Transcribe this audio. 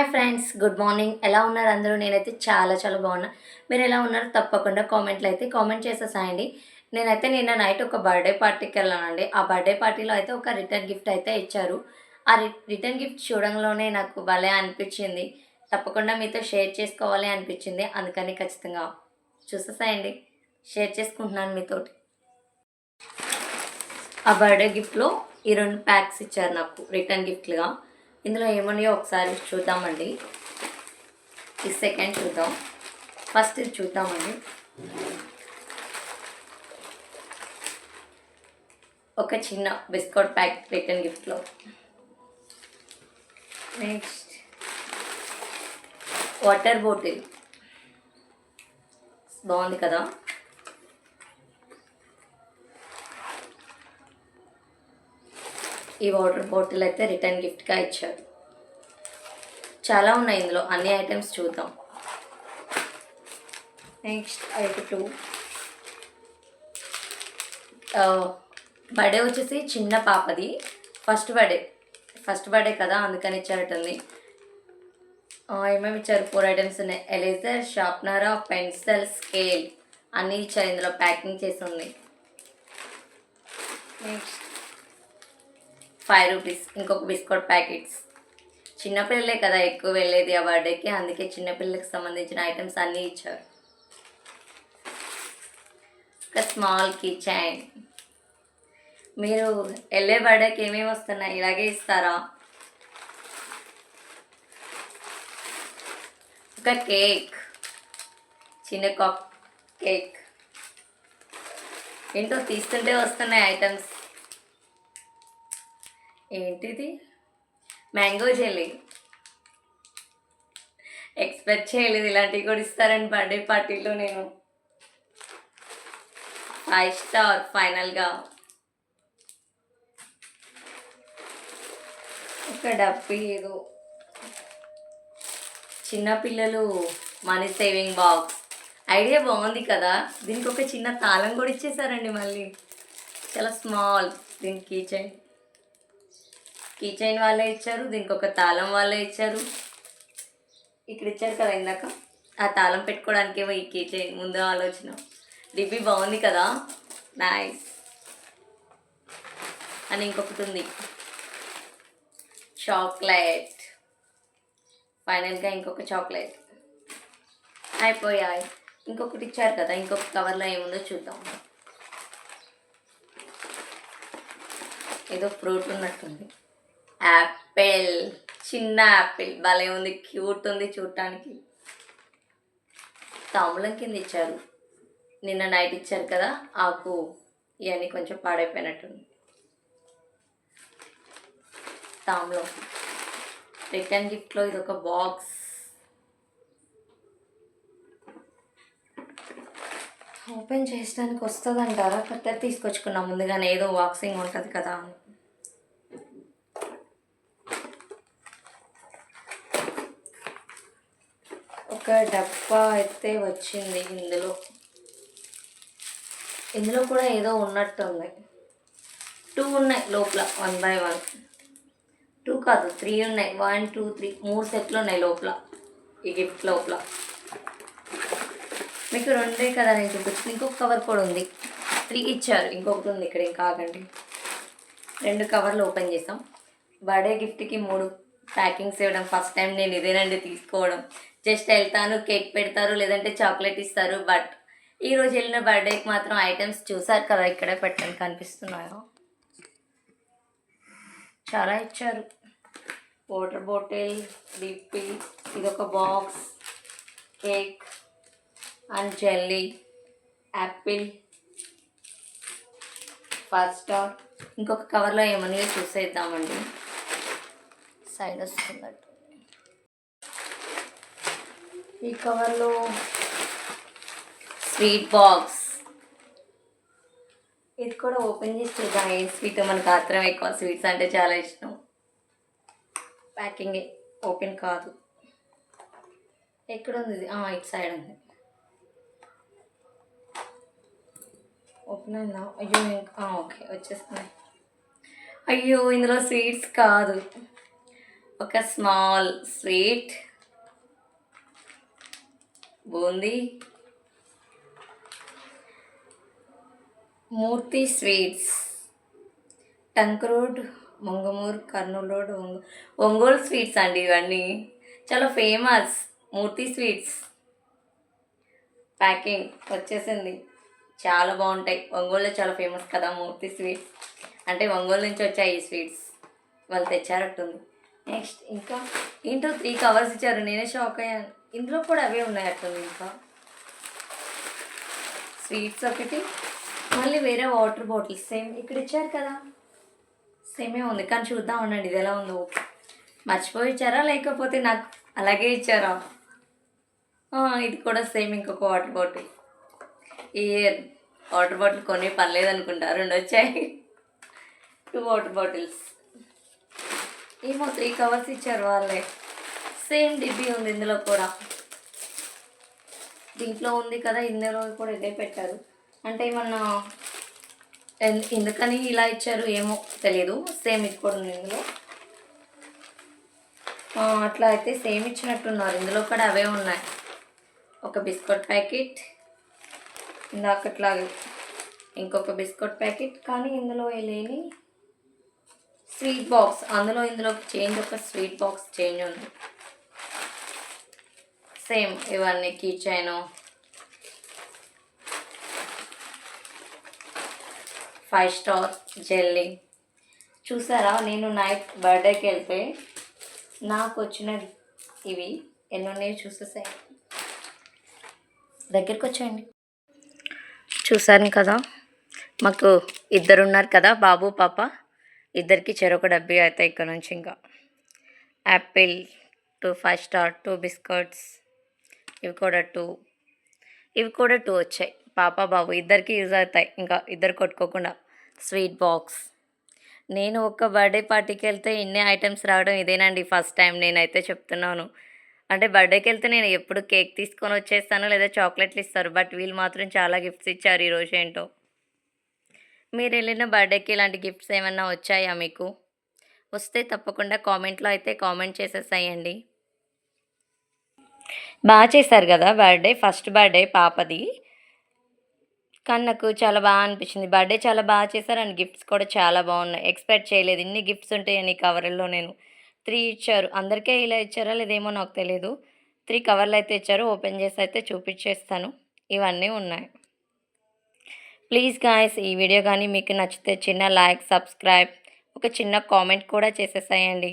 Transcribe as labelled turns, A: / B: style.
A: Hi friends, good morning. ఎలా ఉన్నారు అందరూ? నేనైతే చాలా చాలా బాగున్నా. మీరు ఎలా ఉన్నారు? తప్పకుండా కామెంట్లు అయితే కామెంట్ చేసేసాయండి. నేనైతే నిన్న నైట్ ఒక బర్త్డే పార్టీకి వెళ్ళానండి. ఆ బర్త్డే పార్టీలో అయితే ఒక రిటర్న్ గిఫ్ట్ అయితే ఇచ్చారు. ఆ రిటర్న్ గిఫ్ట్ చూడంలోనే నాకు భలే అనిపించింది. తప్పకుండా మీతో షేర్ చేసుకోవాలి అనిపించింది. అందుకని ఖచ్చితంగా చూసేసాయండి. షేర్ చేసుకుంటున్నాను మీతోటి. ఆ బర్త్డే గిఫ్ట్లో ఈ 2 ప్యాక్స్ ఇచ్చారు నాకు రిటర్న్ గిఫ్ట్‌లుగా. ఇందులో ఏమున్నాయో ఒకసారి చూద్దామండి. ఈ సెకండ్ చూద్దాం. ఫస్ట్ ఇది చూద్దామండి. ఒక చిన్న బిస్కెట్ ప్యాక్ రిటర్న్ గిఫ్ట్‌లో. Next water bottle. బాగుంది కదా! ఈ వాటర్ బాటిల్ అయితే రిటర్న్ గిఫ్ట్‌గా ఇచ్చారు. చాలా ఉన్నాయి ఇందులో, అన్ని ఐటమ్స్ చూద్దాం. నెక్స్ట్ అయితే 2 బర్త్డే వచ్చేసి చిన్న పాపది. ఫస్ట్ బర్త్డే కదా, అందుకని ఇచ్చారటుంది. ఏమేమి ఇచ్చారు? 4 ఐటమ్స్ ఉన్నాయి. ఎరేజర్, షార్ప్నర్, పెన్సిల్, స్కేల్ అన్నీ ఇచ్చారు. ఇందులో ప్యాకింగ్ చేసి ఉంది. నెక్స్ట్ 5 రూపీస్ ఇంకొక బిస్కెట్ ప్యాకెట్స్. చిన్నపిల్లలే కదా ఎక్కువ వెళ్ళేది ఆ బర్త్డేకి, అందుకే చిన్నపిల్లలకి సంబంధించిన ఐటమ్స్ అన్నీ ఇచ్చారు. ఒక స్మాల్ కీ చైన్. మీరు వెళ్ళే బర్త్డేకి ఏమేమి వస్తున్నాయి? ఇలాగే ఇస్తారా? ఒక కేక్, చిన్న కప్ కేక్. ఏంటో తీస్తుంటే వస్తున్నాయి ఐటమ్స్. ఏంటిది? Mango jelly. ఎక్స్పెక్ట్ చేయలేదు ఇలాంటివి కూడా ఇస్తారని బర్త్డే పార్టీలో నేను. 5 స్టార్ ఫైనల్గా. ఒక డబ్బీ ఏదో చిన్నపిల్లలు మనీ సేవింగ్ బాక్స్. ఐడియా బాగుంది కదా! దీనికి ఒక చిన్న తాళం కూడా ఇచ్చేసారండి మళ్ళీ. చాలా స్మాల్. దీనికి కీ చైన్ వాళ్ళే ఇచ్చారు. దీనికి ఒక తాళం వాళ్ళే ఇచ్చారు. ఇక్కడ ఇచ్చారు కదా ఇందాక, ఆ తాళం పెట్టుకోవడానికేమో ఈ కీ చైన్ ముందు ఆలోచన. డిబ్బీ బాగుంది కదా, నైస్. అని ఇంకొకటి ఉంది, చాక్లెట్. ఫైనల్గా ఇంకొక చాక్లెట్. అయిపోయాయి. ఇంకొకటి ఇచ్చారు కదా, ఇంకొక కవర్లో ఏముందో చూద్దాం. ఏదో ఫ్రూట్ ఉన్నట్టుంది. యాపిల్, చిన్న యాపిల్ భలే ఉంది, క్యూట్ ఉంది చూడటానికి. తాంబూలం కింద ఇచ్చారు. నిన్న నైట్ ఇచ్చారు కదా ఆకు, ఇవన్నీ కొంచెం పాడైపోయినట్టుంది. తాంబూలం రిటర్న్ గిఫ్ట్లో ఇది ఒక బాక్స్. ఓపెన్ చేయడానికి వస్తుంది అంటారా? కత్తెర తీసుకొచ్చుకున్నాం ముందుగానే, ఏదో బాక్సింగ్ ఉంటుంది కదా. ఒక డబ్బా అయితే వచ్చింది. ఇందులో కూడా ఏదో ఉన్నట్టుంది. 2 ఉన్నాయి లోపల, 1 by 1. 2 కాదు, 3 ఉన్నాయి. 1 2 3 3 సెట్లు ఉన్నాయి లోపల, ఈ గిఫ్ట్ లోపల. మీకు 2 కదా నేను చూపించింది, ఇంకొక కవర్ కూడా ఉంది. 3 ఇచ్చారు, ఇంకొకటి ఉంది ఇక్కడ. ఇంకా ఆగండి, 2 కవర్లు ఓపెన్ చేసాం. బర్త్డే గిఫ్ట్కి 3 ప్యాకింగ్స్ ఇవ్వడం ఫస్ట్ టైం నేను ఇదేనండి తీసుకోవడం. జస్ట్ వెళ్తాను, కేక్ పెడతారు, లేదంటే చాక్లెట్ ఇస్తారు. బట్ ఈరోజు వెళ్ళిన బర్త్డేకి మాత్రం ఐటమ్స్ చూసారు కదా, ఇక్కడే పెట్టండి కనిపిస్తున్నాయో. చాలా ఇచ్చారు. వాటర్ బాటిల్, డిప్పి, ఇదొక box, cake and jelly, Apple, first star. ఇంకొక కవర్లో ఏమన్నా చూసేద్దామండి, సైడ్ వస్తున్నట్టు. ఈ కవర్లో స్వీట్ బాక్స్. ఇది కూడా ఓపెన్ చేసి చూద్దాం ఏ స్వీట్. మనకు ఆత్రం ఎక్కువ, స్వీట్స్ అంటే చాలా ఇష్టం. ప్యాకింగ్ ఓపెన్ కాదు. ఎక్కడుంది ఇది? ఇటు సైడ్ ఉంది. ఓపెన్ అయిందా? అయ్యో ఓకే వచ్చేస్తున్నాయి. అయ్యో ఇందులో స్వీట్స్ కాదు. ఒక small sweet boondi, Murthy sweets, tank road, Mungamuru, Kurnool road, Ongole sweets అండి ఇవన్నీ. చాలా ఫేమస్ మూర్తి స్వీట్స్. ప్యాకింగ్ వచ్చేసింది. చాలా బాగుంటాయి. ఒంగోలులో చాలా ఫేమస్ కదా మూర్తి స్వీట్స్. అంటే ఒంగోలు నుంచి వచ్చాయి ఈ స్వీట్స్. వాళ్ళు తెచ్చారట్టుంది. నెక్స్ట్ ఇంకా ఏంటో 3 కవర్స్ ఇచ్చారు. నేనే షాక్ అయ్యాను. ఇందులో కూడా అవే ఉన్నాయట్టుంది. ఇంకా స్వీట్స్ ఒకటి, మళ్ళీ వేరే వాటర్ బాటిల్స్ సేమ్ ఇక్కడ ఇచ్చారు కదా, సేమే ఉంది. కానీ చూద్దాం ఉండండి ఇది ఎలా ఉందో. మర్చిపోయి ఇచ్చారా లేకపోతే నాకు అలాగే ఇచ్చారా? ఇది కూడా సేమ్ ఇంకొక వాటర్ బాటిల్. ఈ వాటర్ బాటిల్ కొని పర్లేదు అనుకుంటా, 2 వచ్చాయి. 2 వాటర్ బాటిల్స్. ఏమో 3 కవర్స్ ఇచ్చారు వాళ్ళే. సేమ్ డిబ్బీ ఉంది ఇందులో కూడా. దీంట్లో ఉంది కదా, ఇందులో కూడా ఇదే పెట్టారు. అంటే ఏమన్నా ఎందుకని ఇలా ఇచ్చారు ఏమో తెలీదు. సేమ్ ఇది కూడా ఉంది ఇందులో. అట్లా అయితే సేమ్ ఇచ్చినట్టున్నారు. ఇందులో కూడా అవే ఉన్నాయి. ఒక బిస్కెట్ ప్యాకెట్, ఇందాకట్లాగే ఇంకొక బిస్కెట్ ప్యాకెట్, కానీ ఇందులో లేని స్వీట్ బాక్స్. ఇందులో చేంజ్, ఒక స్వీట్ బాక్స్ చేంజ్ ఉంది. సేమ్ ఇవన్నీ కీ చైన్, 5 స్టార్ జెల్లీ. చూసారా, నేను నైట్ బర్త్డేకి వెళ్తే నాకు వచ్చిన ఇవి ఎన్నున్నాయో చూసేసాయి. దగ్గరికి వచ్చేయండి. చూసాను కదా, మాకు 2 ఉన్నారు కదా, బాబు పాప. ఇద్దరికి చెరొక డబ్బీ అయితే ఇక్కడ నుంచి. ఇంకా యాపిల్ 2 5 స్టార్, 2 బిస్కెట్స్, ఇవి కూడా 2 వచ్చాయి. పాప బాబు ఇద్దరికి యూజ్ అవుతాయి. ఇంకా ఇద్దరు కొట్టుకోకుండా. Sweet box. నేను ఒక బర్త్డే పార్టీకి వెళ్తే ఇన్ని ఐటమ్స్ రావడం ఇదేనండి ఫస్ట్ టైం. నేనైతే చెప్తున్నాను. అంటే బర్త్డేకి వెళ్తే నేను ఎప్పుడు కేక్ తీసుకొని వచ్చేస్తాను, లేదా చాక్లెట్లు ఇస్తారు. బట్ వీళ్ళు మాత్రం చాలా గిఫ్ట్స్ ఇచ్చారు ఈరోజు ఏంటో. మీరు వెళ్ళిన బర్త్డేకి ఇలాంటి గిఫ్ట్స్ ఏమన్నా వచ్చాయా మీకు? వస్తే తప్పకుండా కామెంట్లో అయితే కామెంట్ చేసేసాయండి. బాగా చేశారు కదా బర్త్డే, ఫస్ట్ బర్త్డే పాపది. కానీ నాకు చాలా బాగా అనిపించింది. బర్త్డే చాలా బాగా చేశారు అండ్ గిఫ్ట్స్ కూడా చాలా బాగున్నాయి. ఎక్స్పెక్ట్ చేయలేదు ఇన్ని గిఫ్ట్స్ ఉంటాయని కవర్లో. నేను 3 ఇచ్చారు. అందరికీ ఇలా ఇచ్చారా లేదేమో నాకు తెలియదు. 3 కవర్లు అయితే ఇచ్చారు. ఓపెన్ చేసి అయితే చూపించేస్తాను. ఇవన్నీ ఉన్నాయి. ప్లీజ్ గాయ్స్, ఈ వీడియో కానీ మీకు నచ్చితే చిన్న లైక్, సబ్స్క్రైబ్, ఒక చిన్న కామెంట్ కూడా చేసేసాయండి.